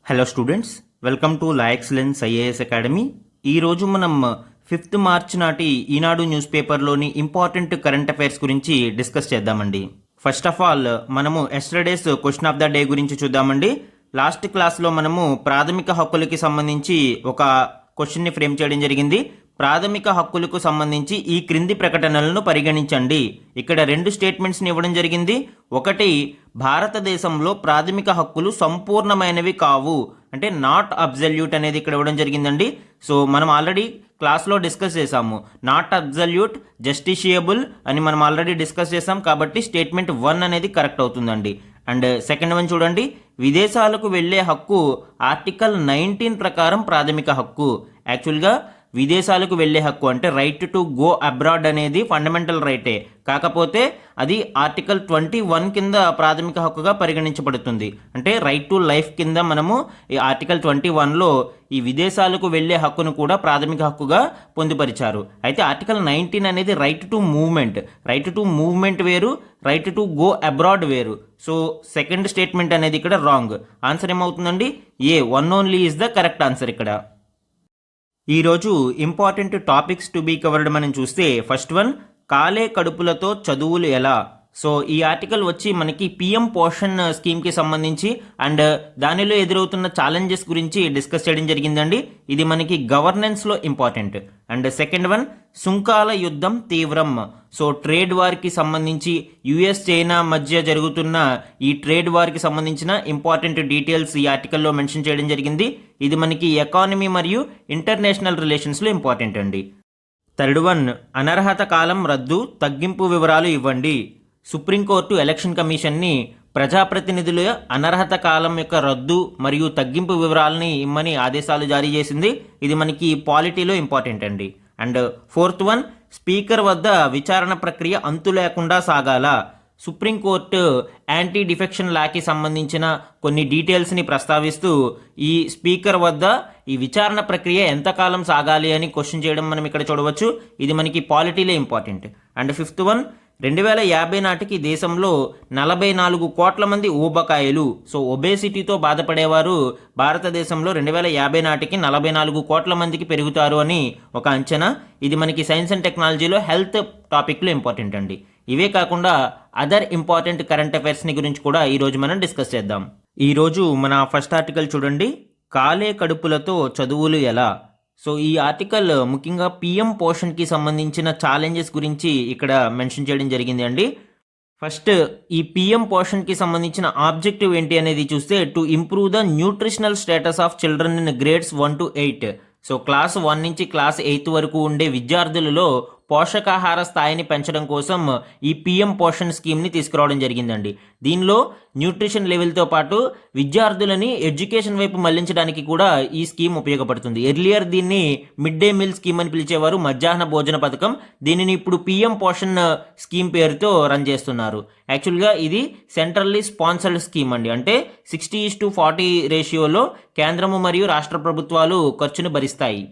Hello students, welcome to La Excellence IAS Academy. ఈరోజు మనం 5th March నాటి Eenadu news పేపర్లోని ఇంపార్టెంట్ కరెంట్ అఫైర్స్ గురించి డిస్కస్ చేద్దామండి. ఫస్ట్ ఆఫ్ ఆల్ మనము yesterday's question of the day గురించి చూద్దామండి. లాస్ట్ క్లాస్లో మనము ప్రాథమిక హక్కులకి సంబంధించి ఒక క్వశ్చన్ని ఫ్రేమ్ చేయడం జరిగింది. ప్రాథమిక హక్కులకు సంబంధించి ఈ క్రింది ప్రకటనలను పరిగణించండి. ఇక్కడ 2 స్టేట్మెంట్స్ని ఇవ్వడం జరిగింది. ఒకటి, భారతదేశంలో ప్రాథమిక హక్కులు సంపూర్ణమైనవి కావు, అంటే నాట్ అబ్జల్యూట్ అనేది ఇక్కడ ఇవ్వడం జరిగిందండి. సో మనం ఆల్రెడీ క్లాస్లో డిస్కస్ చేసాము, నాట్ అబ్జల్యూట్, జస్టిషియబుల్ అని మనం ఆల్రెడీ డిస్కస్ చేసాం. కాబట్టి స్టేట్మెంట్ 1 అనేది కరెక్ట్ అవుతుందండి. అండ్ సెకండ్ వన్ చూడండి, విదేశాలకు వెళ్లే హక్కు ఆర్టికల్ 19 ప్రకారం ప్రాథమిక హక్కు. యాక్చువల్గా విదేశాలకు వెళ్లే హక్కు అంటే రైట్ టు గో అబ్రాడ్ అనేది ఫండమెంటల్ రైటే, కాకపోతే అది ఆర్టికల్ 21 కింద ప్రాథమిక హక్కుగా పరిగణించబడుతుంది. అంటే రైట్ టు లైఫ్ కింద మనము ఈ ఆర్టికల్ 21లో ఈ విదేశాలకు వెళ్లే హక్కును కూడా ప్రాథమిక హక్కుగా పొందుపరిచారు. అయితే ఆర్టికల్ 19 అనేది రైట్ టు మూవ్మెంట్ వేరు, రైట్ టు గో అబ్రాడ్ వేరు. సో సెకండ్ స్టేట్మెంట్ అనేది ఇక్కడ రాంగ్. ఆన్సర్ ఏమవుతుందండి? A, 1 only is the correct answer ఇక్కడ. ఈరోజు important topics to be covered మనం చూస్తే, ఫస్ట్ వన్, కాలే కడుపులతో చదువులు ఎలా. సో ఈ ఆర్టికల్ వచ్చి మనకి పిఎం పోషణ్ స్కీమ్కి సంబంధించి అండ్ దానిలో ఎదురవుతున్న ఛాలెంజెస్ గురించి డిస్కస్ చేయడం జరిగిందండి. ఇది మనకి గవర్నెన్స్లో ఇంపార్టెంట్. అండ్ సెకండ్ వన్, సుంకాల యుద్ధం తీవ్రం. సో ట్రేడ్ వార్కి సంబంధించి యుఎస్ చైనా మధ్య జరుగుతున్న ఈ ట్రేడ్ వార్కి సంబంధించిన ఇంపార్టెంట్ డీటెయిల్స్ ఈ ఆర్టికల్లో మెన్షన్ చేయడం జరిగింది. ఇది మనకి ఎకానమీ మరియు ఇంటర్నేషనల్ రిలేషన్స్లో ఇంపార్టెంట్ అండి. థర్డ్ వన్, అనర్హత కాలం రద్దు, తగ్గింపు వివరాలు ఇవ్వండి. సుప్రీంకోర్టు ఎలక్షన్ కమిషన్ని ప్రజాప్రతినిధుల అనర్హత కాలం యొక్క రద్దు మరియు తగ్గింపు వివరాలని ఇమ్మని ఆదేశాలు జారీ చేసింది. ఇది మనకి పాలిటీలో ఇంపార్టెంట్ అండి. అండ్ ఫోర్త్ వన్, స్పీకర్ వద్ద విచారణ ప్రక్రియ అంతు లేకుండా సాగాల. సుప్రీంకోర్టు యాంటీ డిఫెక్షన్ లాకి సంబంధించిన కొన్ని డీటెయిల్స్ని ప్రస్తావిస్తూ ఈ స్పీకర్ వద్ద ఈ విచారణ ప్రక్రియ ఎంతకాలం సాగాలి అని క్వశ్చన్ చేయడం మనం ఇక్కడ చూడవచ్చు. ఇది మనకి పాలిటీలో ఇంపార్టెంట్. అండ్ ఫిఫ్త్ వన్, 2050 నాటికి దేశంలో 44 కోట్ల మంది ఊబకాయలు, సో ఒబేసిటీతో బాధపడేవారు భారతదేశంలో 2050 నాటికి 44 కోట్ల మందికి పెరుగుతారు అని ఒక అంచనా. ఇది మనకి సైన్స్ అండ్ టెక్నాలజీలో హెల్త్ టాపిక్లో ఇంపార్టెంట్ అండి. ఇవే కాకుండా అదర్ ఇంపార్టెంట్ కరెంట్ అఫైర్స్ని గురించి కూడా ఈరోజు మనం డిస్కస్ చేద్దాం. ఈరోజు మన ఫస్ట్ ఆర్టికల్ చూడండి, కాలే కడుపులతో చదువులు ఎలా. సో ఈ ఆర్టికల్ ముఖ్యంగా పిఎం పోషణ్కి సంబంధించిన ఛాలెంజెస్ గురించి ఇక్కడ మెన్షన్ చేయడం జరిగింది అండి. ఫస్ట్, ఈ పిఎం పోషణ్కి సంబంధించిన ఆబ్జెక్టివ్ ఏంటి అనేది చూస్తే, to improve the nutritional status of children in grades 1 to 8. So class 1 నుంచి క్లాస్ 8 వరకు ఉండే విద్యార్థులలో పోషకాహార స్థాయిని పెంచడం కోసం ఈ పిఎం పోషణ్ స్కీమ్ని తీసుకురావడం జరిగిందండి. దీనిలో న్యూట్రిషన్ లెవెల్తో పాటు విద్యార్థులని ఎడ్యుకేషన్ వైపు మళ్లించడానికి కూడా ఈ స్కీమ్ ఉపయోగపడుతుంది. ఎర్లియర్ దీన్ని మిడ్ డే మీల్ స్కీమ్ అని పిలిచేవారు, మధ్యాహ్న భోజన పథకం. దీనిని ఇప్పుడు పిఎం పోషణ్ స్కీమ్ పేరుతో రన్ చేస్తున్నారు. యాక్చువల్గా ఇది సెంట్రల్లీ స్పాన్సర్డ్ స్కీమ్ అండి. అంటే 60:40 రేషియోలో కేంద్రము మరియు రాష్ట్ర ప్రభుత్వాలు ఖర్చును భరిస్తాయి.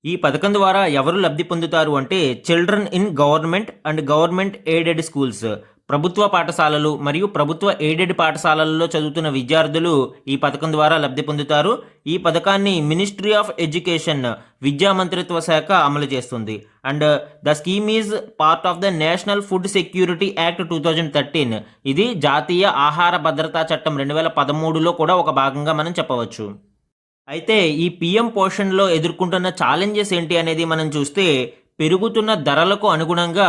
ఈ పథకం ద్వారా ఎవరు లబ్ధి పొందుతారు అంటే, children in government and government aided schools, ప్రభుత్వ పాఠశాలలు మరియు ప్రభుత్వ ఎయిడెడ్ పాఠశాలల్లో చదువుతున్న విద్యార్థులు ఈ పథకం ద్వారా లబ్ధి పొందుతారు. ఈ పథకాన్ని మినిస్ట్రీ ఆఫ్ ఎడ్యుకేషన్, విద్యా మంత్రిత్వ శాఖ అమలు చేస్తుంది. And the scheme is part of the national food security act 2013. ఇది జాతీయ ఆహార భద్రతా చట్టం 2013లో కూడా ఒక భాగంగా మనం చెప్పవచ్చు. అయితే ఈ పిఎం పోషణ్లో ఎదుర్కొంటున్న ఛాలెంజెస్ ఏంటి అనేది మనం చూస్తే, పెరుగుతున్న ధరలకు అనుగుణంగా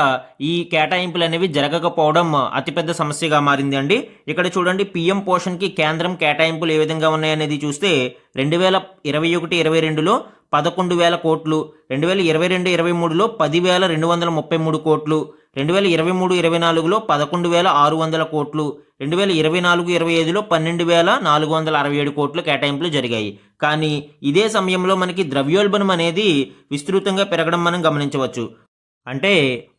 ఈ కేటాయింపులు అనేవి జరగకపోవడం అతిపెద్ద సమస్యగా మారింది అండి. ఇక్కడ చూడండి, పిఎం పోషణ్కి కేంద్రం కేటాయింపులు ఏ విధంగా ఉన్నాయనేది చూస్తే, 2021-22లో 11,000 కోట్లు, 2022-23లో 10,233 కోట్లు, 2023-24లో 11,600 కోట్లు, 2024-25లో 12,467 కోట్లు కేటాయింపులు జరిగాయి. కానీ ఇదే సమయంలో మనకి ద్రవ్యోల్బణం అనేది విస్తృతంగా పెరగడం మనం గమనించవచ్చు. అంటే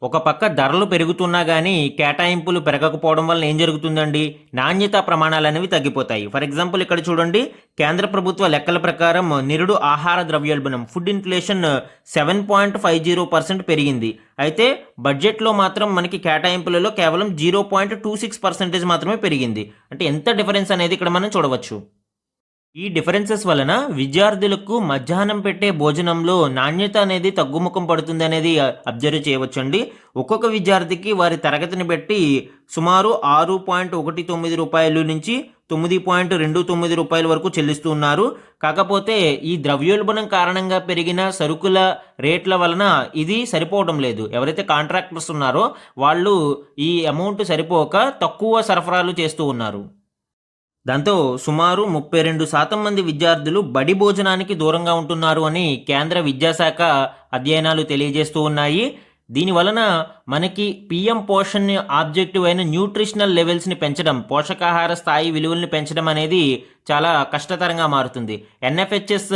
ఒక పక్క ధరలు పెరుగుతున్నా కానీ కేటాయింపులు పెరగకపోవడం వల్ల ఏం జరుగుతుందండి, నాణ్యతా ప్రమాణాలు అనేవి తగ్గిపోతాయి. ఫర్ ఎగ్జాంపుల్ ఇక్కడ చూడండి, కేంద్ర ప్రభుత్వ లెక్కల ప్రకారం నిరుడు ఆహార ద్రవ్యోల్బణం ఫుడ్ ఇన్ఫ్లేషన్ 7.50% పెరిగింది. అయితే బడ్జెట్లో మాత్రం మనకి కేటాయింపులలో కేవలం 0.26% మాత్రమే పెరిగింది. అంటే ఎంత డిఫరెన్స్ అనేది ఇక్కడ మనం చూడవచ్చు. ఈ డిఫరెన్సెస్ వలన విద్యార్థులకు మధ్యాహ్నం పెట్టే భోజనంలో నాణ్యత అనేది తగ్గుముఖం పడుతుంది అనేది అబ్జర్వ్ చేయవచ్చండి. ఒక్కొక్క విద్యార్థికి వారి తరగతిని బట్టి సుమారు రూ. 6.19 నుంచి రూ. 9.29 వరకు చెల్లిస్తూ ఉన్నారు. కాకపోతే ఈ ద్రవ్యోల్బణం కారణంగా పెరిగిన సరుకుల రేట్ల వలన ఇది సరిపోవడం లేదు. ఎవరైతే కాంట్రాక్టర్స్ ఉన్నారో వాళ్ళు ఈ అమౌంట్ సరిపోక తక్కువ సరఫరాలు చేస్తూ ఉన్నారు. దాంతో సుమారు 32% మంది విద్యార్థులు బడి భోజనానికి దూరంగా ఉంటున్నారు అని కేంద్ర విద్యాశాఖ అధ్యయనాలు తెలియజేస్తూ ఉన్నాయి. దీని వలన మనకి పిఎం పోషణ్ ఆబ్జెక్టివ్ అయిన న్యూట్రిషనల్ లెవెల్స్ని పెంచడం, పోషకాహార స్థాయి విలువల్ని పెంచడం అనేది చాలా కష్టతరంగా మారుతుంది. ఎన్ఎఫ్హెచ్ఎస్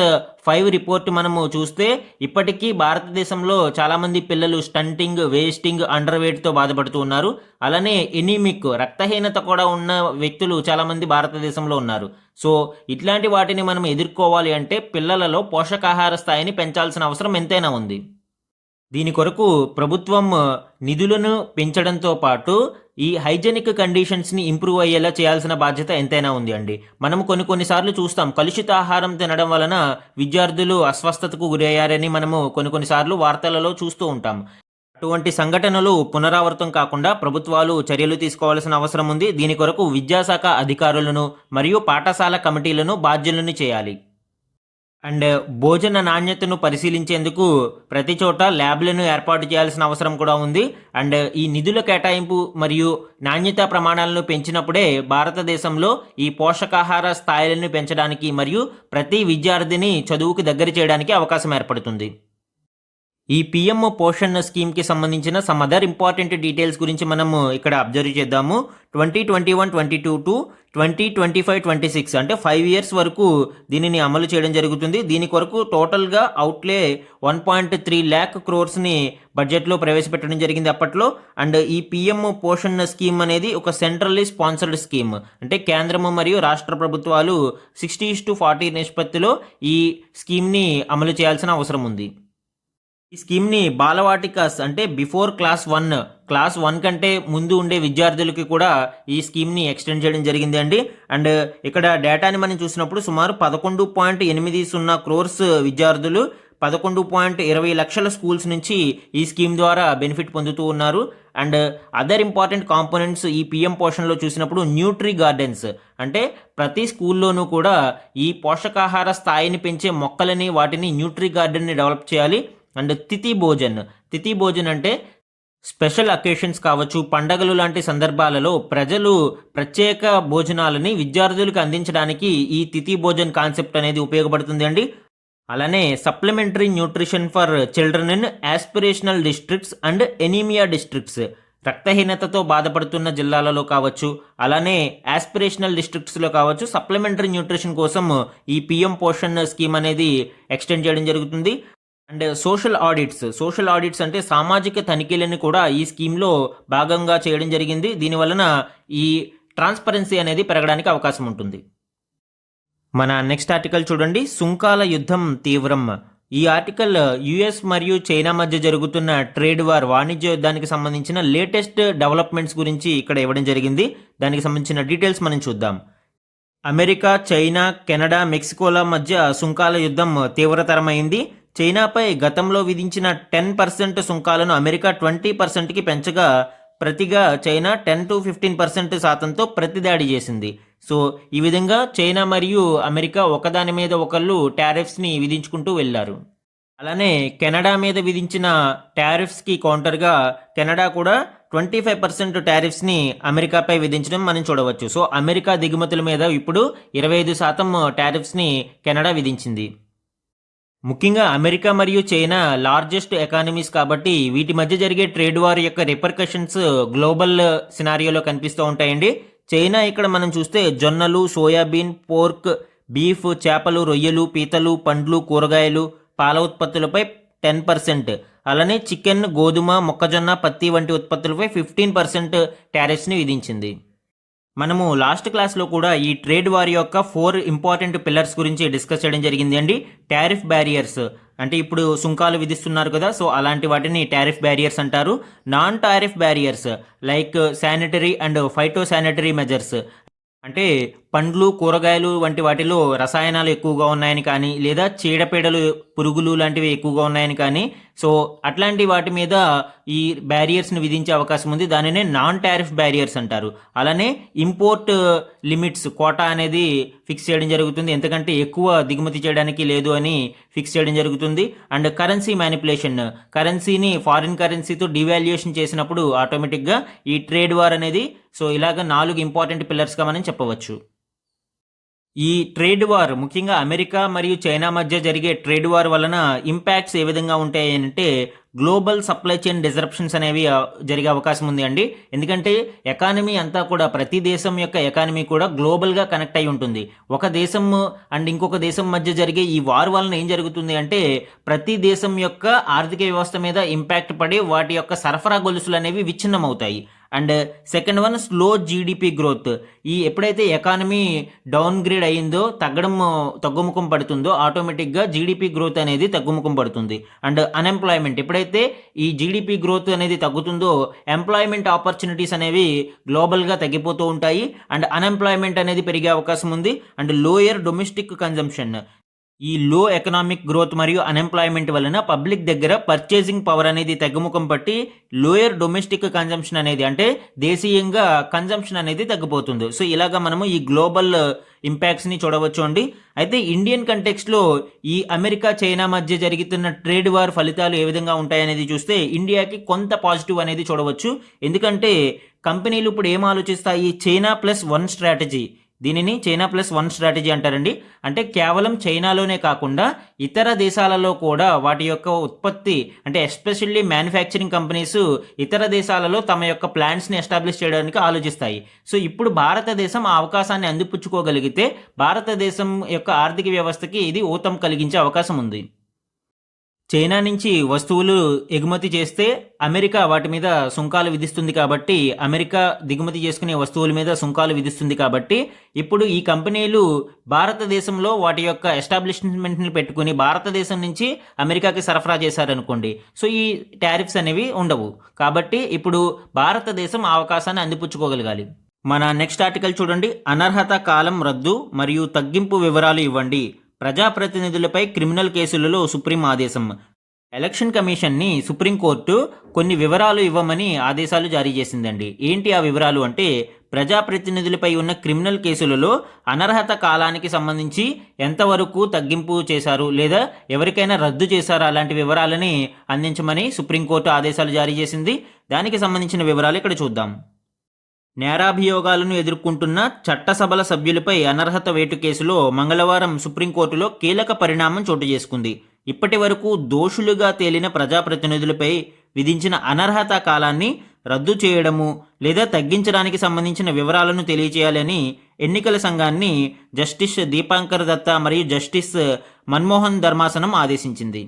5 రిపోర్ట్ మనము చూస్తే ఇప్పటికీ భారతదేశంలో చాలామంది పిల్లలు స్టంటింగ్, వేస్టింగ్, అండర్ వెయిట్తో బాధపడుతూ ఉన్నారు. అలానే ఎనీమిక్, రక్తహీనత కూడా ఉన్న వ్యక్తులు చాలామంది భారతదేశంలో ఉన్నారు. సో ఇట్లాంటి వాటిని మనం ఎదుర్కోవాలి అంటే పిల్లలలో పోషకాహార స్థాయిని పెంచాల్సిన అవసరం ఎంతైనా ఉంది. దీని కొరకు ప్రభుత్వం నిధులను పెంచడంతో పాటు ఈ హైజెనిక్ కండిషన్స్ని ఇంప్రూవ్ అయ్యేలా చేయాల్సిన బాధ్యత ఎంతైనా ఉంది అండి. మనం కొన్నిసార్లు చూస్తాం కలుషిత ఆహారం తినడం వలన విద్యార్థులు అస్వస్థతకు గురయ్యారని మనము కొన్నిసార్లు వార్తలలో చూస్తూ ఉంటాం. అటువంటి సంఘటనలు పునరావృతం కాకుండా ప్రభుత్వాలు చర్యలు తీసుకోవాల్సిన అవసరం ఉంది. దీని కొరకు విద్యాశాఖ అధికారులను మరియు పాఠశాల కమిటీలను బాధ్యులను చేయాలి. అండ్ భోజన నాణ్యతను పరిశీలించేందుకు ప్రతి చోట ల్యాబ్లను ఏర్పాటు చేయాల్సిన అవసరం కూడా ఉంది. అండ్ ఈ నిధుల కేటాయింపు మరియు నాణ్యతా ప్రమాణాలను పెంచినప్పుడే భారతదేశంలో ఈ పోషకాహార స్థాయిలను పెంచడానికి మరియు ప్రతి విద్యార్థిని చదువుకు దగ్గర చేయడానికి అవకాశం ఏర్పడుతుంది. ఈ పిఎం పోషణ్ స్కీమ్కి సంబంధించిన సమ్ అదర్ ఇంపార్టెంట్ డీటెయిల్స్ గురించి మనము ఇక్కడ అబ్జర్వ్ చేద్దాము. 2021-22 టు 2025-26 అంటే 5 years వరకు దీనిని అమలు చేయడం జరుగుతుంది. దీని కొరకు టోటల్గా అవుట్లే 1.3 lakh crores బడ్జెట్లో ప్రవేశపెట్టడం జరిగింది అప్పట్లో. అండ్ ఈ పిఎం పోషణ్ స్కీమ్ అనేది ఒక సెంట్రల్లీ స్పాన్సర్డ్ స్కీమ్. అంటే కేంద్రము మరియు రాష్ట్ర ప్రభుత్వాలు 60:40 నిష్పత్తిలో ఈ స్కీమ్ని అమలు చేయాల్సిన అవసరం ఉంది. ఈ స్కీమ్ని బాలవాటికాస్ అంటే బిఫోర్ క్లాస్ 1 కంటే ముందు ఉండే విద్యార్థులకి కూడా ఈ స్కీమ్ని ఎక్స్టెండ్ చేయడం జరిగింది అండి. అండ్ ఇక్కడ డేటాని మనం చూసినప్పుడు సుమారు 11.80 crores విద్యార్థులు 11.20 లక్షల స్కూల్స్ నుంచి ఈ స్కీమ్ ద్వారా బెనిఫిట్ పొందుతూ ఉన్నారు. అండ్ అదర్ ఇంపార్టెంట్ కాంపోనెంట్స్ ఈ పిఎం పోషణలో చూసినప్పుడు న్యూట్రీ గార్డెన్స్ అంటే ప్రతి స్కూల్లోనూ కూడా ఈ పోషకాహార స్థాయిని పెంచే మొక్కలని, వాటిని న్యూట్రీ గార్డెన్ని డెవలప్ చేయాలి. అండ్ తిథి భోజన్ అంటే స్పెషల్ అకేషన్స్ కావచ్చు, పండగలు లాంటి సందర్భాలలో ప్రజలు ప్రత్యేక భోజనాలని విద్యార్థులకు అందించడానికి ఈ తిథి భోజన్ కాన్సెప్ట్ అనేది ఉపయోగపడుతుంది అండి. అలానే supplementary nutrition for children in aspirational districts and anaemia districts, రక్తహీనతతో బాధపడుతున్న జిల్లాలలో కావచ్చు, అలానే ఆస్పిరేషనల్ డిస్ట్రిక్ట్స్లో కావచ్చు, సప్లిమెంటరీ న్యూట్రిషన్ కోసం ఈ పిఎం పోషణ్ స్కీమ్ అనేది ఎక్స్టెండ్ చేయడం జరుగుతుంది. అండ్ సోషల్ ఆడిట్స్ అంటే సామాజిక తనిఖీలను కూడా ఈ స్కీమ్లో భాగంగా చేయడం జరిగింది. దీనివలన ఈ ట్రాన్స్పరెన్సీ అనేది పెరగడానికి అవకాశం ఉంటుంది. మన నెక్స్ట్ ఆర్టికల్ చూడండి, సుంకాల యుద్ధం తీవ్రం. ఈ ఆర్టికల్ యుఎస్ మరియు చైనా మధ్య జరుగుతున్న ట్రేడ్ వార్, వాణిజ్య యుద్ధానికి సంబంధించిన లేటెస్ట్ డెవలప్మెంట్స్ గురించి ఇక్కడ ఇవ్వడం జరిగింది. దానికి సంబంధించిన డీటెయిల్స్ మనం చూద్దాం. అమెరికా, చైనా, కెనడా, మెక్సికోల మధ్య సుంకాల యుద్ధం తీవ్రతరమైంది. చైనాపై గతంలో విధించిన 10% సుంకాలను అమెరికా 20%కి పెంచగా ప్రతిగా చైనా 10-15% శాతంతో ప్రతిదాడి చేసింది. సో ఈ విధంగా చైనా మరియు అమెరికా ఒకదాని మీద ఒకళ్ళు టారిఫ్స్ని విధించుకుంటూ వెళ్ళారు. అలానే కెనడా మీద విధించిన టారిఫ్స్కి కౌంటర్గా కెనడా కూడా 25% టారిఫ్స్ని అమెరికాపై విధించడం మనం చూడవచ్చు. సో అమెరికా దిగుమతుల మీద ఇప్పుడు 25% టారిఫ్స్ని కెనడా విధించింది. ముఖ్యంగా అమెరికా మరియు చైనా లార్జెస్ట్ ఎకానమీస్ కాబట్టి వీటి మధ్య జరిగే ట్రేడ్ వార్ యొక్క రిపర్కషన్స్ గ్లోబల్ సినారియోలో కనిపిస్తూ ఉంటాయండి. చైనా ఇక్కడ మనం చూస్తే జొన్నలు, సోయాబీన్, పోర్క్, బీఫ్, చేపలు, రొయ్యలు, పీతలు, పండ్లు, కూరగాయలు, పాల ఉత్పత్తులపై 10%, అలానే చికెన్, గోధుమ, మొక్కజొన్న, పత్తి వంటి ఉత్పత్తులపై 15% టారిఫ్స్ని విధించింది. మనము లాస్ట్ క్లాస్లో కూడా ఈ ట్రేడ్ వార్ యొక్క 4 ఇంపార్టెంట్ పిల్లర్స్ గురించి డిస్కస్ చేయడం జరిగింది అండి. టారిఫ్ బ్యారియర్స్ అంటే ఇప్పుడు సుంకాలు విధిస్తున్నారు కదా, సో అలాంటి వాటిని టారిఫ్ బ్యారియర్స్ అంటారు. Non tariff barriers like sanitary and phyto sanitary measures అంటే పండ్లు, కూరగాయలు వంటి వాటిలో రసాయనాలు ఎక్కువగా ఉన్నాయని కానీ, లేదా చీడపీడలు, పురుగులు లాంటివి ఎక్కువగా ఉన్నాయని కానీ, సో అట్లాంటి వాటి మీద ఈ బ్యారియర్స్ని విధించే అవకాశం ఉంది. దానినే నాన్ టారిఫ్ బ్యారియర్స్ అంటారు. అలానే ఇంపోర్ట్ లిమిట్స్ కోటా అనేది ఫిక్స్ చేయడం జరుగుతుంది. ఎందుకంటే ఎక్కువ దిగుమతి చేయడానికి లేదు అని ఫిక్స్ చేయడం జరుగుతుంది. అండ్ కరెన్సీ మ్యానిపులేషన్, కరెన్సీని ఫారిన్ కరెన్సీతో డివాల్యుయేషన్ చేసినప్పుడు ఆటోమేటిక్గా ఈ ట్రేడ్ వార్ అనేది, సో ఇలాగ 4 ఇంపార్టెంట్ పిల్లర్స్గా మనం చెప్పవచ్చు. ఈ ట్రేడ్ వార్ ముఖ్యంగా అమెరికా మరియు చైనా మధ్య జరిగే ట్రేడ్ వార్ వలన ఇంపాక్ట్స్ ఏ విధంగా ఉంటాయి అంటే గ్లోబల్ సప్లై చైన్ డిజరప్షన్స్ అనేవి జరిగే అవకాశం ఉంది అండి. ఎందుకంటే ఎకానమీ అంతా కూడా, ప్రతి దేశం యొక్క ఎకానమీ కూడా గ్లోబల్గా కనెక్ట్ అయి ఉంటుంది. ఒక దేశం అండ్ ఇంకొక దేశం మధ్య జరిగే ఈ వార్ వలన ఏం జరుగుతుంది అంటే ప్రతి దేశం యొక్క ఆర్థిక వ్యవస్థ మీద ఇంపాక్ట్ పడి వాటి యొక్క సరఫరా గొలుసులు అనేవి విచ్ఛిన్నం అవుతాయి. And second one slow GDP growth. ఈ ఎప్పుడైతే ఎకానమీ డౌన్ గ్రేడ్ అయ్యిందో, తగ్గుముఖం పడుతుందో ఆటోమేటిక్గా జీడిపి గ్రోత్ అనేది తగ్గుముఖం పడుతుంది. అండ్ అన్ఎంప్లాయ్మెంట్, ఎప్పుడైతే ఈ జీడిపి గ్రోత్ అనేది తగ్గుతుందో ఎంప్లాయ్మెంట్ ఆపర్చునిటీస్ అనేవి గ్లోబల్గా తగ్గిపోతూ ఉంటాయి. అండ్ అన్ఎంప్లాయ్మెంట్ అనేది పెరిగే అవకాశం ఉంది. అండ్ లోయర్ డొమెస్టిక్ కన్జంప్షన్, ఈ లో ఎకనామిక్ గ్రోత్ మరియు అన్ఎంప్లాయ్మెంట్ వలన పబ్లిక్ దగ్గర పర్చేసింగ్ పవర్ అనేది తగ్గుముఖం పట్టి లోయర్ డొమెస్టిక్ కన్జంప్షన్ అనేది, అంటే దేశీయంగా కన్జంప్షన్ అనేది తగ్గిపోతుంది. సో ఇలాగా మనము ఈ గ్లోబల్ ఇంపాక్ట్స్ని చూడవచ్చు అండి. అయితే ఇండియన్ కంటెక్స్ట్లో ఈ అమెరికా చైనా మధ్య జరుగుతున్న ట్రేడ్ వార్ ఫలితాలు ఏ విధంగా ఉంటాయనేది చూస్తే ఇండియాకి కొంత పాజిటివ్ అనేది చూడవచ్చు. ఎందుకంటే కంపెనీలు ఇప్పుడు ఏం ఆలోచిస్తాయి, చైనా ప్లస్ వన్ స్ట్రాటజీ, దీనిని చైనా ప్లస్ వన్ స్ట్రాటజీ అంటారండి. అంటే కేవలం చైనాలోనే కాకుండా ఇతర దేశాలలో కూడా వాటి యొక్క ఉత్పత్తి, అంటే ఎస్పెషల్లీ మ్యానుఫ్యాక్చరింగ్ కంపెనీస్ ఇతర దేశాలలో తమ యొక్క ప్లాంట్స్ని ఎస్టాబ్లిష్ చేయడానికి ఆలోచిస్తాయి. సో ఇప్పుడు భారతదేశం ఆ అవకాశాన్ని అందిపుచ్చుకోగలిగితే భారతదేశం యొక్క ఆర్థిక వ్యవస్థకి ఇది ఊతం కలిగించే అవకాశం ఉంది. చైనా నుంచి వస్తువులు ఎగుమతి చేస్తే అమెరికా వాటి మీద సుంకాలు విధిస్తుంది కాబట్టి, అమెరికా దిగుమతి చేసుకునే వస్తువుల మీద సుంకాలు విధిస్తుంది కాబట్టి ఇప్పుడు ఈ కంపెనీలు భారతదేశంలో వాటి యొక్క ఎస్టాబ్లిష్మెంట్ని పెట్టుకుని భారతదేశం నుంచి అమెరికాకి సరఫరా చేశారనుకోండి, సో ఈ టారిఫ్స్ అనేవి ఉండవు. కాబట్టి ఇప్పుడు భారతదేశం ఆ అవకాశాన్ని అందిపుచ్చుకోగలగాలి. మన నెక్స్ట్ ఆర్టికల్ చూడండి. అనర్హత కాలం రద్దు మరియు తగ్గింపు వివరాలు ఇవ్వండి. ప్రజాప్రతినిధులపై క్రిమినల్ కేసులలో సుప్రీం ఆదేశం. ఎలక్షన్ కమిషన్ని సుప్రీంకోర్టు కొన్ని వివరాలు ఇవ్వమని ఆదేశాలు జారీ చేసిందండి. ఏంటి ఆ వివరాలు అంటే, ప్రజాప్రతినిధులపై ఉన్న క్రిమినల్ కేసులలో అనర్హత కాలానికి సంబంధించి ఎంతవరకు తగ్గింపు చేశారు లేదా ఎవరికైనా రద్దు చేశారు, అలాంటి వివరాలని అందించమని సుప్రీంకోర్టు ఆదేశాలు జారీ చేసింది. దానికి సంబంధించిన వివరాలు ఇక్కడ చూద్దాం. నేరాభియోగాలను ఎదుర్కొంటున్న చట్టసభల సభ్యులపై అనర్హత వేటు కేసులో మంగళవారం సుప్రీంకోర్టులో కీలక పరిణామం చోటు చేసుకుంది. ఇప్పటి వరకు దోషులుగా తేలిన ప్రజాప్రతినిధులపై విధించిన అనర్హత కాలాన్ని రద్దు చేయడము లేదా తగ్గించడానికి సంబంధించిన వివరాలను తెలియజేయాలని ఎన్నికల సంఘాన్ని జస్టిస్ దీపాంకర్ దత్తా మరియు జస్టిస్ మన్మోహన్ ధర్మాసనం ఆదేశించింది.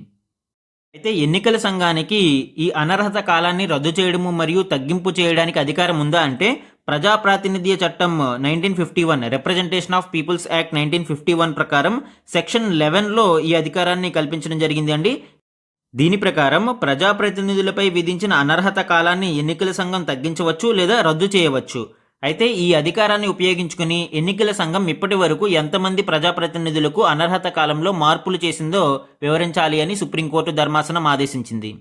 అయితే ఎన్నికల సంఘానికి ఈ అనర్హత కాలాన్ని రద్దు చేయడము మరియు తగ్గింపు చేయడానికి అధికారం ఉందా అంటే, ప్రజాప్రాతినిధ్య చట్టం 1951 రిప్రజెంటేషన్ ఆఫ్ పీపుల్స్ యాక్ట్ 1951 ప్రకారం సెక్షన్ 11లో ఈ అధికారాన్ని కల్పించడం జరిగింది అండి. దీని ప్రకారం ప్రజాప్రతినిధులపై విధించిన అనర్హత కాలాన్ని ఎన్నికల సంఘం తగ్గించవచ్చు లేదా రద్దు చేయవచ్చు. అయితే ఈ అధికారాన్ని ఉపయోగించుకుని ఎన్నికల సంఘం ఇప్పటి వరకు ఎంతమంది ప్రజాప్రతినిధులకు అనర్హత కాలంలో మార్పులు చేసిందో వివరించాలి అని సుప్రీంకోర్టు ధర్మాసనం ఆదేశించింది.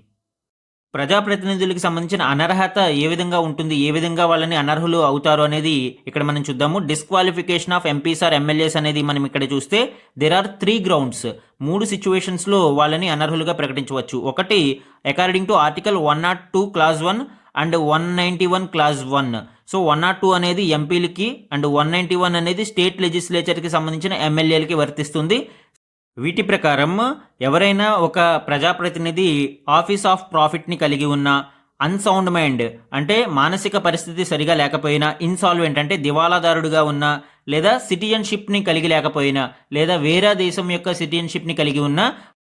ప్రజాప్రతినిధులకు సంబంధించిన అనర్హత ఏ విధంగా ఉంటుంది, ఏ విధంగా వాళ్ళని అనర్హులు అవుతారు అనేది ఇక్కడ మనం చూద్దాము. Disqualification of MPs or MLAs అనేది మనం ఇక్కడ చూస్తే దేర్ ఆర్ 3 గ్రౌండ్స్. 3 సిచ్యువేషన్స్లో వాళ్ళని అనర్హులుగా ప్రకటించవచ్చు. ఒకటి according to article 102 clause 1 and 191 clause 1. So 102 అనేది ఎంపీలకి అండ్ 191 అనేది స్టేట్ లెజిస్లేచర్కి సంబంధించిన ఎమ్మెల్యేలకి వర్తిస్తుంది. వీటి ప్రకారం ఎవరైనా ఒక ప్రజాప్రతినిధి ఆఫీస్ ఆఫ్ ప్రాఫిట్ని కలిగి ఉన్న, అన్సౌండ్ మైండ్ అంటే మానసిక పరిస్థితి సరిగా లేకపోయినా, ఇన్సాల్వెంట్ అంటే దివాలాదారుడుగా ఉన్న, లేదా సిటిజన్షిప్ని కలిగి లేకపోయినా, లేదా వేరే దేశం యొక్క సిటిజన్షిప్ని కలిగి ఉన్న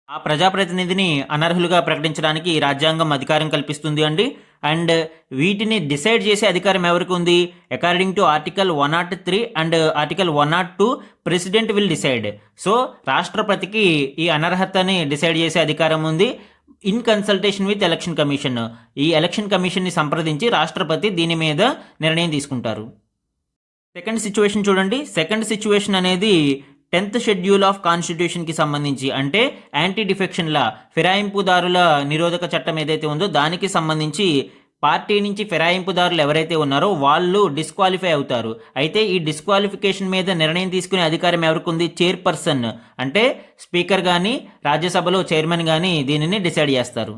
ఆ ప్రజాప్రతినిధిని అనర్హులుగా ప్రకటించడానికి రాజ్యాంగం అధికారం కల్పిస్తుంది అండి. అండ్ వీటిని డిసైడ్ చేసే అధికారం ఎవరికి ఉంది? According to article 103 and article 102 president will decide. So రాష్ట్రపతికి ఈ అనర్హతని డిసైడ్ చేసే అధికారం ఉంది in consultation with election commission. ఈ ఎలక్షన్ కమిషన్ని సంప్రదించి రాష్ట్రపతి దీని మీద నిర్ణయం తీసుకుంటారు. సెకండ్ సిచ్యువేషన్ చూడండి. సెకండ్ సిచ్యువేషన్ అనేది 10th షెడ్యూల్ ఆఫ్ కాన్స్టిట్యూషన్కి సంబంధించి, అంటే యాంటీ డిఫెక్షన్ లా, ఫిరాయింపుదారుల నిరోధక చట్టం ఏదైతే ఉందో దానికి సంబంధించి పార్టీ నుంచి ఫిరాయింపుదారులు ఎవరైతే ఉన్నారో వాళ్ళు డిస్క్వాలిఫై అవుతారు. అయితే ఈ డిస్క్వాలిఫికేషన్ మీద నిర్ణయం తీసుకునే అధికారం ఎవరికి ఉంది? చైర్పర్సన్, అంటే స్పీకర్ కానీ రాజ్యసభలో చైర్మన్ కానీ దీనిని డిసైడ్ చేస్తారు.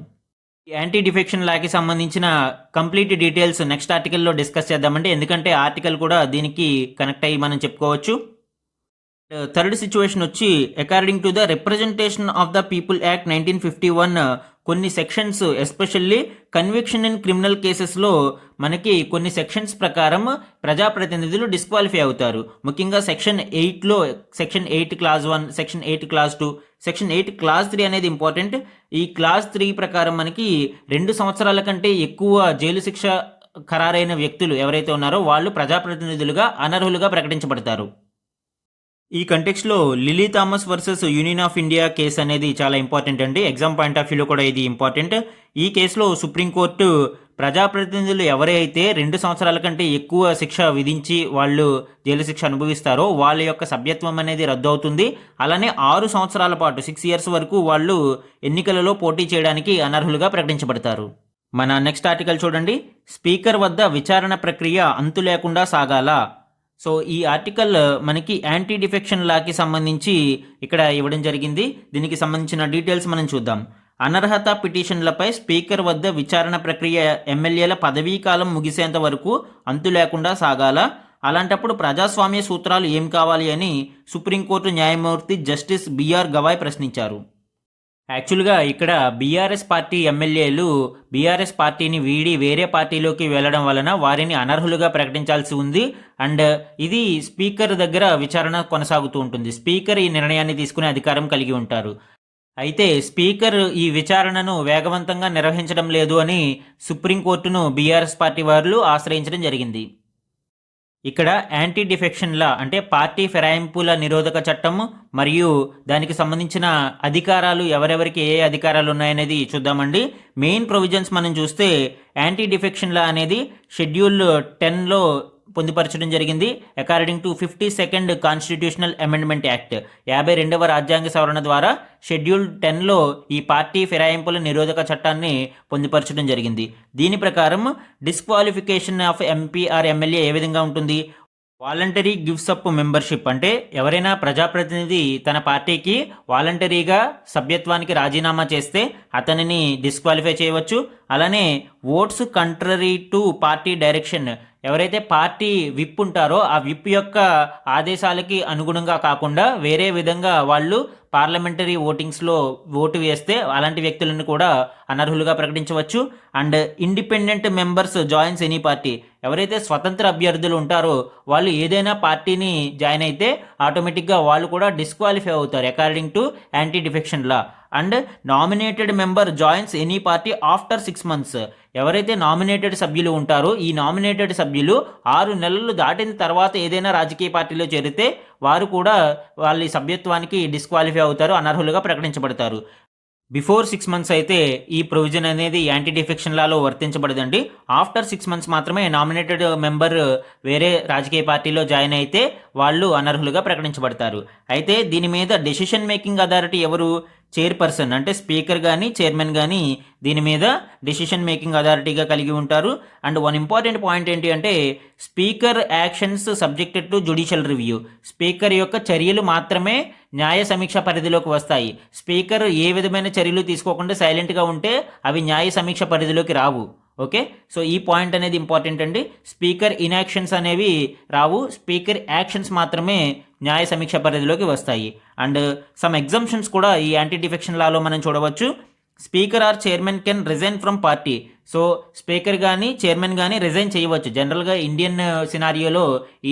యాంటీ డిఫెక్షన్ లాకి సంబంధించిన కంప్లీట్ డీటెయిల్స్ నెక్స్ట్ ఆర్టికల్లో డిస్కస్ చేద్దామండి, ఎందుకంటే ఆర్టికల్ కూడా దీనికి కనెక్ట్ అయ్యి మనం చెప్పుకోవచ్చు. థర్డ్ సిచ్యువేషన్ వచ్చి according to the representation of the people act 1951 కొన్ని sections, especially conviction in criminal కేసెస్లో మనకి కొన్ని సెక్షన్స్ ప్రకారం ప్రజాప్రతినిధులు డిస్క్వాలిఫై అవుతారు. ముఖ్యంగా సెక్షన్ 8లో section 8 clause 1, section 8 clause 2, section 8 clause 3 అనేది ఇంపార్టెంట్. ఈ క్లాజ్ 3 ప్రకారం మనకి 2 సంవత్సరాల కంటే ఎక్కువ జైలు శిక్ష ఖరారైన వ్యక్తులు ఎవరైతే ఉన్నారో వాళ్ళు ప్రజాప్రతినిధులుగా అనర్హులుగా ప్రకటించబడతారు. ఈ కంటెక్స్లో Lily Thomas versus Union of India case అనేది చాలా ఇంపార్టెంట్ అండి. ఎగ్జామ్ పాయింట్ ఆఫ్ వ్యూలో కూడా ఇది ఇంపార్టెంట్. ఈ కేసులో సుప్రీంకోర్టు ప్రజాప్రతినిధులు ఎవరైతే 2 సంవత్సరాల కంటే ఎక్కువ శిక్ష విధించి వాళ్ళు జైలు శిక్ష అనుభవిస్తారో వాళ్ళ యొక్క సభ్యత్వం అనేది రద్దు అవుతుంది. అలానే 6 సంవత్సరాల పాటు 6 ఇయర్స్ వరకు వాళ్ళు ఎన్నికలలో పోటీ చేయడానికి అనర్హులుగా ప్రకటించబడతారు. మన నెక్స్ట్ ఆర్టికల్ చూడండి. స్పీకర్ వద్ద విచారణ ప్రక్రియ అంతు లేకుండా సాగాల. సో ఈ ఆర్టికల్ మనకి యాంటీ డిఫెక్షన్ లాకి సంబంధించి ఇక్కడ ఇవ్వడం జరిగింది. దీనికి సంబంధించిన డీటెయిల్స్ మనం చూద్దాం. అనర్హత పిటిషన్లపై స్పీకర్ వద్ద విచారణ ప్రక్రియ ఎమ్మెల్యేల పదవీ కాలం ముగిసేంత వరకు అంతు లేకుండా సాగాల. అలాంటప్పుడు ప్రజాస్వామ్య సూత్రాలు ఏం కావాలి అని సుప్రీంకోర్టు న్యాయమూర్తి జస్టిస్ బిఆర్ గవాయ్ ప్రశ్నించారు. యాక్చువల్గా ఇక్కడ బీఆర్ఎస్ పార్టీ ఎమ్మెల్యేలు బీఆర్ఎస్ పార్టీని వీడి వేరే పార్టీలోకి వెళ్ళడం వలన వారిని అనర్హులుగా ప్రకటించాల్సి ఉంది. అండ్ ఇది స్పీకర్ దగ్గర విచారణ కొనసాగుతూ ఉంటుంది. స్పీకర్ ఈ నిర్ణయాన్ని తీసుకునే అధికారం కలిగి ఉంటారు. అయితే స్పీకర్ ఈ విచారణను వేగవంతంగా నిర్వహించడం లేదు అని సుప్రీంకోర్టును బీఆర్ఎస్ పార్టీ వారు ఆశ్రయించడం జరిగింది. ఇక్కడ యాంటీ డిఫెక్షన్ లా అంటే పార్టీ ఫిరాయింపుల నిరోధక చట్టం మరియు దానికి సంబంధించిన అధికారాలు ఎవరెవరికి ఏ అధికారాలు ఉన్నాయనేది చూద్దామండి. మెయిన్ ప్రొవిజన్స్ మనం చూస్తే యాంటీ డిఫెక్షన్ లా అనేది షెడ్యూల్ 10లో పొందుపరచడం జరిగింది. According to 52nd constitutional amendment act 52వ రాజ్యాంగ సవరణ ద్వారా షెడ్యూల్ 10లో ఈ పార్టీ ఫిరాయింపుల నిరోధక చట్టాన్ని పొందుపరచడం జరిగింది. దీని ప్రకారం disqualification of MP or MLA ఏ విధంగా ఉంటుంది? వాలంటరీ గివ్స్ అప్ మెంబర్షిప్, అంటే ఎవరైనా ప్రజాప్రతినిధి తన పార్టీకి వాలంటరీగా సభ్యత్వానికి రాజీనామా చేస్తే అతనిని డిస్క్వాలిఫై చేయవచ్చు. అలానే ఓట్స్ కంట్రరీ టు పార్టీ డైరెక్షన్, ఎవరైతే పార్టీ విప్ ఉంటారో ఆ విప్ యొక్క ఆదేశాలకి అనుగుణంగా కాకుండా వేరే విధంగా వాళ్ళు పార్లమెంటరీ ఓటింగ్స్లో ఓటు వేస్తే అలాంటి వ్యక్తులను కూడా అనర్హులుగా ప్రకటించవచ్చు. And independent members joins any party, ఎవరైతే స్వతంత్ర అభ్యర్థులు ఉంటారో వాళ్ళు ఏదైనా పార్టీని జాయిన్ అయితే ఆటోమేటిక్గా వాళ్ళు కూడా డిస్క్వాలిఫై అవుతారు according to anti defection law. And nominated member joins any party after 6 months, ఎవరైతే నామినేటెడ్ సభ్యులు ఉంటారో ఈ నామినేటెడ్ సభ్యులు 6 నెలలు దాటిన తర్వాత ఏదైనా రాజకీయ పార్టీలో చేరితే వారు కూడా వాళ్ళ సభ్యత్వానికి డిస్క్వాలిఫై అవుతారు, అనర్హులుగా ప్రకటించబడతారు. బిఫోర్ 6 months అయితే ఈ ప్రొవిజన్ అనేది యాంటీ డిఫెక్షన్ లాలో వర్తించబడదండి. ఆఫ్టర్ 6 months మాత్రమే నామినేటెడ్ మెంబర్ వేరే రాజకీయ పార్టీలో జాయిన్ అయితే వాళ్ళు అనర్హులుగా ప్రకటించబడతారు. అయితే దీని మీద డెసిషన్ మేకింగ్ అథారిటీ ఎవరు? చైర్పర్సన్, అంటే స్పీకర్ కానీ చైర్మన్ కానీ దీని మీద డెసిషన్ మేకింగ్ అథారిటీగా కలిగి ఉంటారు. అండ్ వన్ ఇంపార్టెంట్ పాయింట్ ఏంటి అంటే speaker actions subjected to judicial review, speaker యొక్క చర్యలు మాత్రమే న్యాయ సమీక్ష పరిధిలోకి వస్తాయి. స్పీకర్ ఏ విధమైన చర్యలు తీసుకోకుండా సైలెంట్గా ఉంటే అవి న్యాయ సమీక్ష పరిధిలోకి రావు. ఓకే, సో ఈ పాయింట్ అనేది ఇంపార్టెంట్ అండి. స్పీకర్ ఇన్యాక్షన్స్ అనేవి రావు, స్పీకర్ యాక్షన్స్ మాత్రమే న్యాయ సమీక్ష పరిధిలోకి వస్తాయి. అండ్ సమ్ ఎగ్జంప్షన్స్ కూడా ఈ యాంటీ డిఫెక్షన్ లాలో మనం చూడవచ్చు. Speaker or chairman can resign from party, so speaker కానీ చైర్మన్ కానీ రిజైన్ చేయవచ్చు. జనరల్గా ఇండియన్ సినారియోలో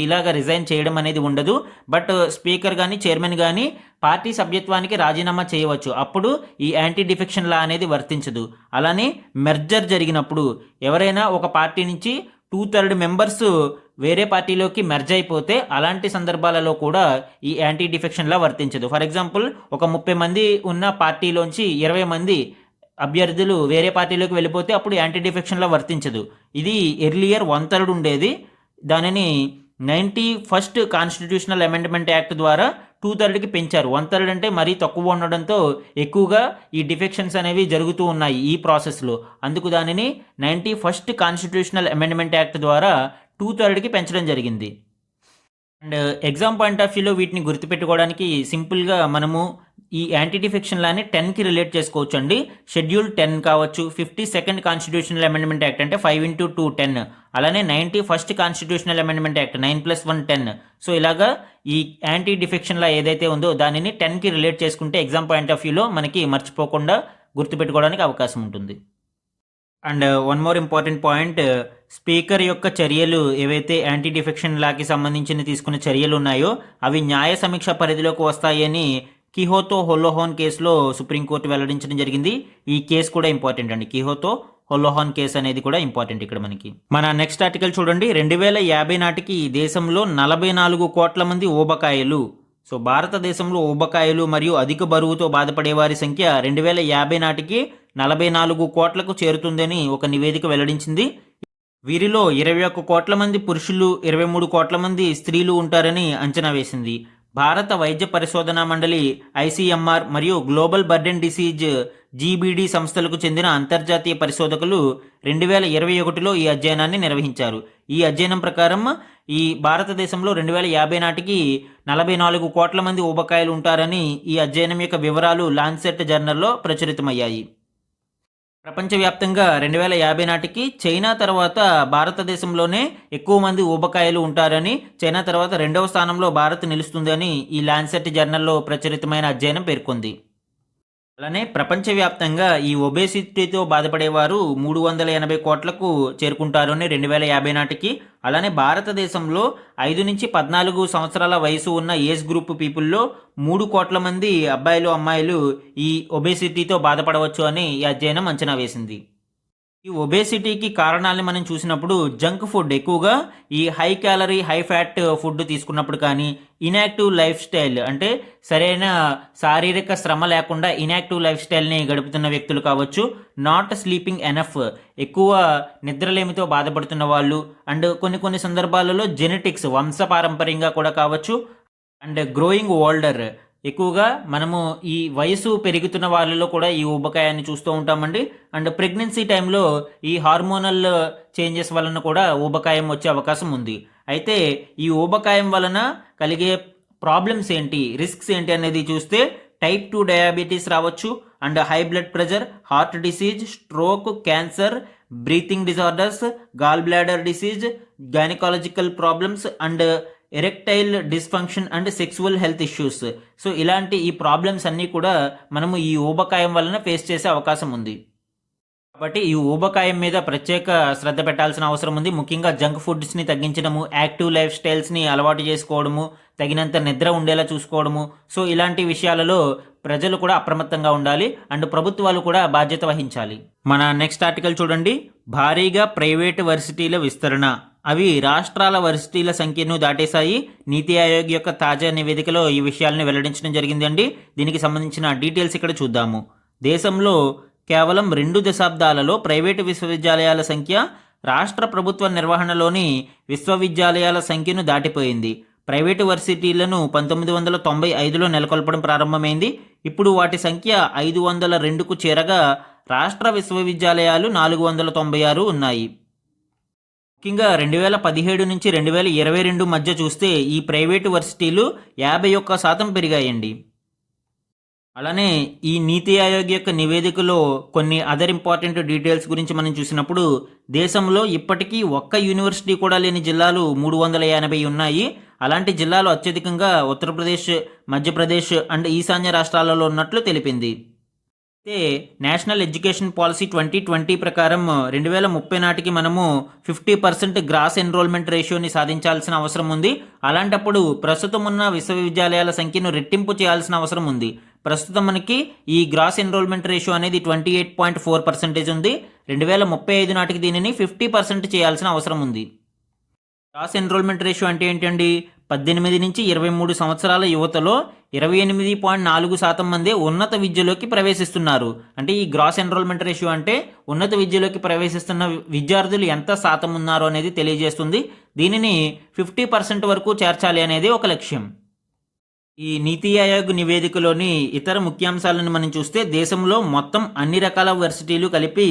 ఇలాగా రిజైన్ చేయడం అనేది ఉండదు, బట్ స్పీకర్ కానీ చైర్మన్ కానీ పార్టీ సభ్యత్వానికి రాజీనామా చేయవచ్చు. అప్పుడు ఈ యాంటీ డిఫెక్షన్ లా అనేది వర్తించదు. అలానే మెర్జర్ జరిగినప్పుడు ఎవరైనా ఒక పార్టీ నుంచి 2/3 మెంబర్స్ వేరే పార్టీలోకి మెర్జ్ అయిపోతే అలాంటి సందర్భాలలో కూడా ఈ యాంటీ డిఫెక్షన్ లా వర్తించదు. ఫర్ ఎగ్జాంపుల్ ఒక 30 మంది ఉన్న పార్టీలోంచి 20 మంది అభ్యర్థులు వేరే పార్టీలోకి వెళ్ళిపోతే అప్పుడు యాంటీ డిఫెక్షన్ లా వర్తించదు. ఇది ఎర్లియర్ 1/3 ఉండేది, దానిని 91st కాన్స్టిట్యూషనల్ అమెండ్మెంట్ యాక్ట్ ద్వారా 2/3కి పెంచారు. 1/3 అంటే మరీ తక్కువ ఉండడంతో ఎక్కువగా ఈ డిఫెక్షన్స్ అనేవి జరుగుతూ ఉన్నాయి ఈ ప్రాసెస్లో. అందుకు దానిని 91st కాన్స్టిట్యూషనల్ అమెండ్మెంట్ యాక్ట్ ద్వారా 2/3కి పెంచడం జరిగింది. అండ్ ఎగ్జామ్ పాయింట్ ఆఫ్ వ్యూలో వీటిని గుర్తుపెట్టుకోవడానికి సింపుల్గా మనము ఈ యాంటీ డిఫెక్షన్ లాని 10కి రిలేట్ చేసుకోవచ్చు అండి. షెడ్యూల్ 10 కావచ్చు, 52nd కాన్స్టిట్యూషనల్ అమెండ్మెంట్ యాక్ట్ అంటే 5x2 10, అలానే 91st constitutional amendment act 9+1 10. So ఇలాగా ఈ యాంటీ డిఫెక్షన్ లా ఏదైతే ఉందో దానిని 10కి రిలేట్ చేసుకుంటే ఎగ్జామ్ పాయింట్ ఆఫ్ వ్యూలో మనకి మర్చిపోకుండా గుర్తుపెట్టుకోవడానికి అవకాశం ఉంటుంది. And one more important point, speaker యొక్క చర్యలు ఏవైతే యాంటీ డిఫెక్షన్ లాకి సంబంధించిన తీసుకున్న చర్యలు ఉన్నాయో అవి న్యాయ సమీక్ష పరిధిలోకి వస్తాయని కిహోతో హొలోహాన్ కేసులో సుప్రీంకోర్టు వెల్లడించడం జరిగింది. ఈ కేసు కూడా ఇంపార్టెంట్ అండి. కిహోతో హొలోహాన్ కేసు అనేది కూడా ఇంపార్టెంట్ ఇక్కడ మనకి. మన నెక్స్ట్ ఆర్టికల్ చూడండి. 2050 నాటికి దేశంలో 44 కోట్ల మంది ఊబకాయలు. సో భారతదేశంలో ఊబకాయలు మరియు అధిక బరువుతో బాధపడే వారి సంఖ్య 2050 నాటికి 44 కోట్లకు చేరుతుందని ఒక నివేదిక వెల్లడించింది. వీరిలో 21 కోట్ల మంది పురుషులు, 23 కోట్ల మంది స్త్రీలు ఉంటారని అంచనా వేసింది. భారత వైద్య పరిశోధనా మండలి ICMR మరియు గ్లోబల్ బర్డెన్ డిసీజ్ GBD సంస్థలకు చెందిన అంతర్జాతీయ పరిశోధకులు 2021లో ఈ అధ్యయనాన్ని నిర్వహించారు. ఈ అధ్యయనం ప్రకారం ఈ భారతదేశంలో 2050 నాటికి 44 కోట్ల మంది ఊబకాయలు ఉంటారని ఈ అధ్యయనం యొక్క వివరాలు లాన్సెట్ జర్నల్లో ప్రచురితమయ్యాయి. ప్రపంచవ్యాప్తంగా 2050 నాటికి చైనా తర్వాత భారతదేశంలోనే ఎక్కువ మంది ఊబకాయలు ఉంటారని, చైనా తర్వాత 2వ స్థానంలో భారత్ నిలుస్తుందని ఈ లాన్సెట్ జర్నల్లో ప్రచురితమైన అధ్యయనం పేర్కొంది. అలానే ప్రపంచవ్యాప్తంగా ఈ ఒబేసిటీతో బాధపడేవారు 380 కోట్లకు చేరుకుంటారని 2050 నాటికి. అలానే భారతదేశంలో 5 నుంచి 14 సంవత్సరాల వయసు ఉన్న ఏజ్ గ్రూప్ పీపుల్లో 3 కోట్ల మంది అబ్బాయిలు, అమ్మాయిలు ఈ ఒబేసిటీతో బాధపడవచ్చు అని ఈ అధ్యయనం అంచనా వేసింది. ఈ ఒబేసిటీకి కారణాలను మనం చూసినప్పుడు జంక్ ఫుడ్, ఎక్కువగా ఈ high calorie high fat food తీసుకున్నప్పుడు కానీ, ఇన్యాక్టివ్ లైఫ్ స్టైల్ అంటే సరైన శారీరక శ్రమ లేకుండా ఇన్యాక్టివ్ లైఫ్ స్టైల్ని గడుపుతున్న వ్యక్తులు కావచ్చు, నాట్ స్లీపింగ్ ఎనఫ్, ఎక్కువ నిద్రలేమితో బాధపడుతున్న వాళ్ళు, అండ్ కొన్ని సందర్భాలలో జెనెటిక్స్ వంశపారంపర్యంగా కూడా కావచ్చు, అండ్ గ్రోయింగ్ ఓల్డర్, ఎక్కువగా మనము ఈ వయసు పెరుగుతున్న వాళ్ళలో కూడా ఈ ఊబకాయాన్ని చూస్తూ ఉంటామండి. అండ్ ప్రెగ్నెన్సీ టైంలో ఈ హార్మోనల్ చేంజెస్ వలన కూడా ఊబకాయం వచ్చే అవకాశం ఉంది. అయితే ఈ ఊబకాయం వలన కలిగే ప్రాబ్లమ్స్ ఏంటి, రిస్క్స్ ఏంటి అనేది చూస్తే టైప్ 2 డయాబెటీస్ రావచ్చు, and high blood pressure, heart disease, stroke, cancer, breathing disorders, gallbladder disease, gynaecological problems, and erectile dysfunction and sexual health issues. So ఇలాంటి ఈ ప్రాబ్లమ్స్ అన్నీ కూడా మనము ఈ ఊబకాయం వలన ఫేస్ చేసే అవకాశం ఉంది. కాబట్టి ఈ ఊబకాయం మీద ప్రత్యేక శ్రద్ధ పెట్టాల్సిన అవసరం ఉంది. ముఖ్యంగా జంక్ ఫుడ్స్ని తగ్గించడము, యాక్టివ్ లైఫ్ స్టైల్స్ని అలవాటు చేసుకోవడము, తగినంత నిద్ర ఉండేలా చూసుకోవడము. సో ఇలాంటి విషయాలలో ప్రజలు కూడా అప్రమత్తంగా ఉండాలి, అండ్ ప్రభుత్వాలు కూడా బాధ్యత వహించాలి. మన నెక్స్ట్ ఆర్టికల్ చూడండి. భారీగా ప్రైవేటు వర్సిటీల విస్తరణ, అవి రాష్ట్రాల వర్సిటీల సంఖ్యను దాటేశాయి. నీతి ఆయోగ్ యొక్క తాజా నివేదికలో ఈ విషయాలను వెల్లడించడం జరిగిందండి. దీనికి సంబంధించిన డీటెయిల్స్ ఇక్కడ చూద్దాము. దేశంలో కేవలం 2 దశాబ్దాలలో ప్రైవేటు విశ్వవిద్యాలయాల సంఖ్య రాష్ట్ర ప్రభుత్వ నిర్వహణలోని విశ్వవిద్యాలయాల సంఖ్యను దాటిపోయింది. ప్రైవేటు వర్సిటీలను 1995లో నెలకొల్పడం ప్రారంభమైంది. ఇప్పుడు వాటి సంఖ్య 502కు చేరగా రాష్ట్ర విశ్వవిద్యాలయాలు 496 ఉన్నాయి. ముఖ్యంగా 2017 నుంచి 2022 మధ్య చూస్తే ఈ ప్రైవేటు వర్సిటీలు 51% పెరిగాయండి. అలానే ఈ నీతి ఆయోగ్ యొక్క నివేదికలో కొన్ని అదర్ ఇంపార్టెంట్ డీటెయిల్స్ గురించి మనం చూసినప్పుడు దేశంలో ఇప్పటికీ ఒక్క యూనివర్సిటీ కూడా లేని జిల్లాలు 380 ఉన్నాయి. అలాంటి జిల్లాలు అత్యధికంగా ఉత్తరప్రదేశ్, మధ్యప్రదేశ్ అండ్ ఈశాన్య రాష్ట్రాలలో ఉన్నట్లు తెలిపింది. అయితే నేషనల్ ఎడ్యుకేషన్ పాలసీ 2020 ప్రకారం 2030 నాటికి మనము 50% గ్రాస్ ఎన్రోల్మెంట్ రేషియోని సాధించాల్సిన అవసరం ఉంది. అలాంటప్పుడు ప్రస్తుతం ఉన్న విశ్వవిద్యాలయాల సంఖ్యను రెట్టింపు చేయాల్సిన అవసరం ఉంది. ప్రస్తుతం మనకి ఈ గ్రాస్ ఎన్రోల్మెంట్ రేషియో అనేది 28.4% ఉంది. 2035 నాటికి దీనిని 50% చేయాల్సిన అవసరం ఉంది. గ్రాస్ ఎన్రోల్మెంట్ రేషియో అంటే ఏంటండి? 18 నుంచి 23 సంవత్సరాల యువతలో 28.4% మంది ఉన్నత విద్యలోకి ప్రవేశిస్తున్నారు. అంటే ఈ గ్రాస్ ఎన్రోల్మెంట్ రేషియో అంటే ఉన్నత విద్యలోకి ప్రవేశిస్తున్న విద్యార్థులు ఎంత శాతం ఉన్నారో అనేది తెలియజేస్తుంది. దీనిని 50% వరకు చేర్చాలి అనేది ఒక లక్ష్యం. ఈ నీతి ఆయోగ్ నివేదికలోని ఇతర ముఖ్యాంశాలను మనం చూస్తే దేశంలో మొత్తం అన్ని రకాల వర్సిటీలు కలిపి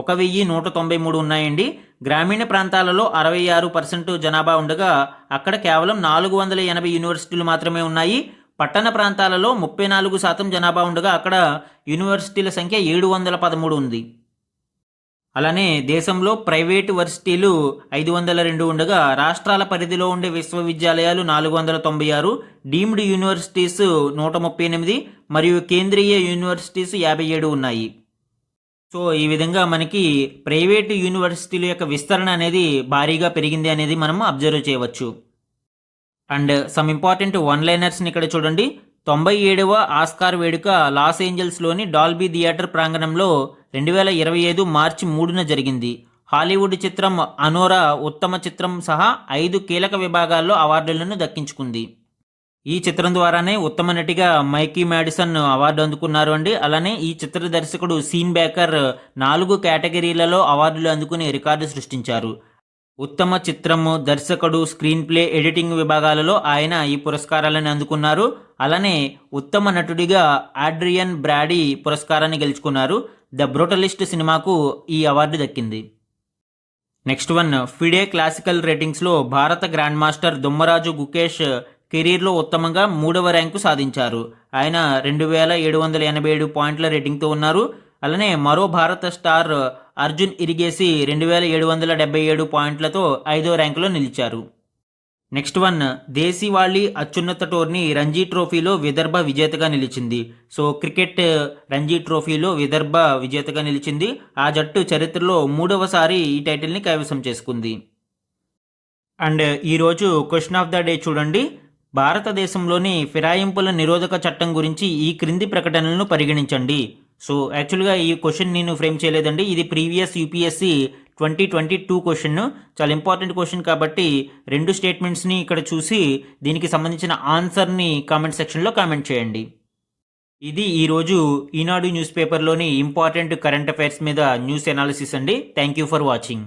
1193 ఉన్నాయండి. గ్రామీణ ప్రాంతాలలో 66% జనాభా ఉండగా అక్కడ కేవలం 480 యూనివర్సిటీలు మాత్రమే ఉన్నాయి. పట్టణ ప్రాంతాలలో 34% జనాభా ఉండగా అక్కడ యూనివర్సిటీల సంఖ్య 713 ఉంది. అలానే దేశంలో ప్రైవేటు వర్సిటీలు 502 ఉండగా రాష్ట్రాల పరిధిలో ఉండే విశ్వవిద్యాలయాలు 496, డీమ్డ్ యూనివర్సిటీస్ 138 మరియు కేంద్రీయ యూనివర్సిటీస్ 57 ఉన్నాయి. సో ఈ విధంగా మనకి ప్రైవేటు యూనివర్సిటీల యొక్క విస్తరణ అనేది భారీగా పెరిగింది అనేది మనం అబ్జర్వ్ చేయవచ్చు. అండ్ సమ్ ఇంపార్టెంట్ వన్ లైనర్స్ని ఇక్కడ చూడండి. 97వ ఆస్కార్ వేడుక లాస్ ఏంజల్స్లోని డాల్బీ థియేటర్ ప్రాంగణంలో 2025 మార్చి 3న జరిగింది. హాలీవుడ్ చిత్రం అనోరా ఉత్తమ చిత్రం సహా 5 కీలక విభాగాల్లో అవార్డులను దక్కించుకుంది. ఈ చిత్రం ద్వారానే ఉత్తమ నటిగా మైకీ మ్యాడిసన్ అవార్డు అందుకున్నారు అండి. అలానే ఈ చిత్ర దర్శకుడు సీన్ బేకర్ 4 కేటగిరీలలో అవార్డులు అందుకుని రికార్డు సృష్టించారు. ఉత్తమ చిత్రము, దర్శకుడు, స్క్రీన్ ప్లే, ఎడిటింగ్ విభాగాలలో ఆయన ఈ పురస్కారాలను అందుకున్నారు. అలానే ఉత్తమ నటుడిగా ఆడ్రియన్ బ్రాడీ పురస్కారాన్ని గెలుచుకున్నారు. ద బ్రూటలిస్ట్ సినిమాకు ఈ అవార్డు దక్కింది. నెక్స్ట్ వన్, ఫిడే క్లాసికల్ రేటింగ్స్లో భారత గ్రాండ్ మాస్టర్ దుమ్మరాజు గుకేష్ కెరీర్లో ఉత్తమంగా 3వ ర్యాంకు సాధించారు. ఆయన 2787 పాయింట్ల రేటింగ్తో ఉన్నారు. అలానే మరో భారత స్టార్ అర్జున్ ఇరిగేసి 2777 పాయింట్లతో 5వ ర్యాంకులో నిలిచారు. నెక్స్ట్ వన్, దేశీవాళీ అత్యున్నత టోర్నీ రంజీ ట్రోఫీలో విదర్భ విజేతగా నిలిచింది. సో క్రికెట్ రంజీ ట్రోఫీలో విదర్భ విజేతగా నిలిచింది. ఆ జట్టు చరిత్రలో 3వసారి ఈ టైటిల్ని కైవసం చేసుకుంది. అండ్ ఈరోజు క్వశ్చన్ ఆఫ్ ద డే చూడండి. భారతదేశంలోని ఫిరాయింపుల నిరోధక చట్టం గురించి ఈ క్రింది ప్రకటనలను పరిగణించండి. సో యాక్చువల్గా ఈ క్వశ్చన్ నేను ఫ్రేమ్ చేయలేదండి. ఇది ప్రీవియస్ యూపీఎస్సీ 2022 క్వశ్చన్. చాలా ఇంపార్టెంట్ క్వశ్చన్ కాబట్టి 2 స్టేట్మెంట్స్ని ఇక్కడ చూసి దీనికి సంబంధించిన ఆన్సర్ని కామెంట్ సెక్షన్లో కామెంట్ చేయండి. ఇది ఈరోజు ఈనాడు న్యూస్ పేపర్లోని ఇంపార్టెంట్ కరెంట్ అఫైర్స్ మీద న్యూస్ ఎనాలిసిస్ అండి. Thank you for watching.